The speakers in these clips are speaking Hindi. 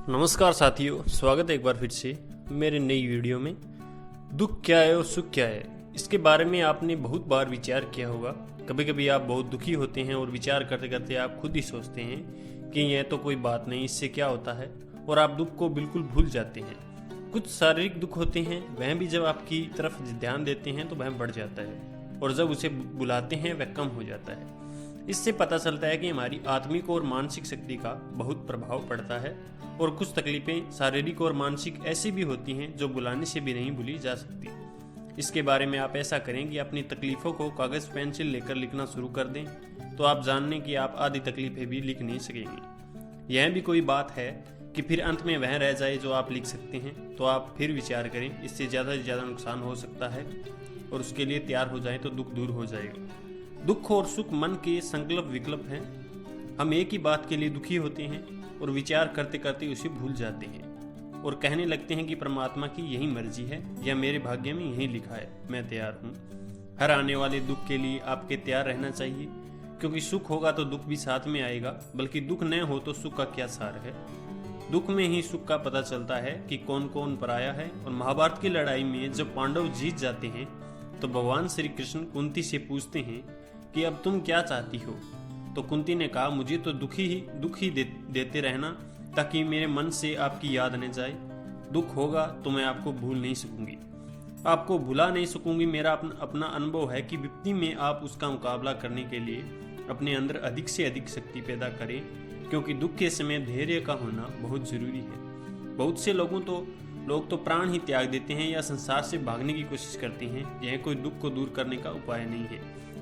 नमस्कार साथियों, स्वागत है एक बार फिर से मेरे नई वीडियो में। दुख क्या है और सुख क्या है, इसके बारे में आपने बहुत बार विचार किया होगा। कभी कभी आप बहुत दुखी होते हैं और विचार करते करते आप खुद ही सोचते हैं कि यह तो कोई बात नहीं, इससे क्या होता है, और आप दुख को बिल्कुल भूल जाते हैं। कुछ शारीरिक दुख होते हैं, वह भी जब आपकी तरफ ध्यान देते हैं तो वह बढ़ जाता है, और जब उसे बुलाते हैं वह कम हो जाता है। इससे पता चलता है कि हमारी आत्मिक और मानसिक शक्ति का बहुत प्रभाव पड़ता है, और कुछ तकलीफें शारीरिक और मानसिक ऐसी भी होती हैं जो बुलाने से भी नहीं भूली जा सकती। इसके बारे में आप ऐसा करें कि अपनी तकलीफ़ों को कागज़ पेंसिल लेकर लिखना शुरू कर दें, तो आप जान लें कि आप आधी तकलीफें भी लिख नहीं सकेंगे। यह भी कोई बात है कि फिर अंत में वह रह जाए जो आप लिख सकते हैं, तो आप फिर विचार करें। इससे ज़्यादा से ज़्यादा नुकसान हो सकता है, और उसके लिए तैयार हो जाए तो दुख दूर हो जाएगा। दुख और सुख मन के संकल्प विकल्प हैं। हम एक ही बात के लिए दुखी होते हैं और विचार करते करते उसे भूल जाते हैं, और कहने लगते हैं कि परमात्मा की यही मर्जी है, या मेरे भाग्य में यही लिखा है, मैं तैयार हूँ। हर आने वाले दुख के लिए आपके तैयार रहना चाहिए, क्योंकि सुख होगा तो दुख भी साथ में आएगा, बल्कि दुख न हो तो सुख का क्या सार है। दुख में ही सुख का पता चलता है कि कौन कौन पराया है। और महाभारत की लड़ाई में जब पांडव जीत जाते हैं तो भगवान श्री कृष्ण कुंती से पूछते हैं कि अब तुम क्या चाहती हो। तो कुंती ने कहा, मुझे तो दुख ही देते रहना, ताकि मेरे मन से आपकी याद न जाए। दुख होगा तो मैं आपको भूल नहीं सकूंगी, आपको भुला नहीं सकूंगी। मेरा अपना अनुभव है कि विपत्ति में आप उसका मुकाबला करने के लिए अपने अंदर अधिक से अधिक शक्ति पैदा करें, क्योंकि दुख के समय धैर्य का होना बहुत जरूरी है। बहुत से लोग तो प्राण ही त्याग देते हैं या संसार से भागने की कोशिश करते हैं। यह कोई दुख को दूर करने का उपाय नहीं है।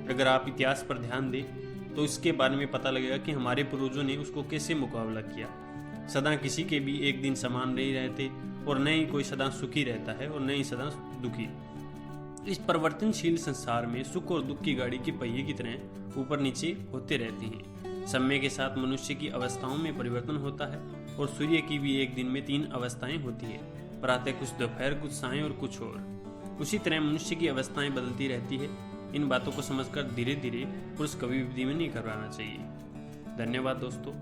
अगर आप इतिहास पर ध्यान दें तो इसके बारे में पता लगेगा कि हमारे पूर्वजों ने उसको कैसे मुकाबला किया। सदा किसी के भी एक दिन समान नहीं रहते, और न ही कोई सदा सुखी रहता है और न ही सदा दुखी। इस परिवर्तनशील संसार में सुख और दुख की गाड़ी के पहिए की तरह ऊपर नीचे होते रहते हैं। समय के साथ मनुष्य की अवस्थाओं में परिवर्तन होता है, और सूर्य की भी एक दिन में 3 अवस्थाएं होती है, प्रातः, कुछ दोपहर, कुछ सायं और कुछ और। उसी तरह मनुष्य की अवस्थाएं बदलती रहती है। इन बातों को समझकर धीरे धीरे पुरुष कभी भी नहीं घबराना चाहिए। धन्यवाद दोस्तों।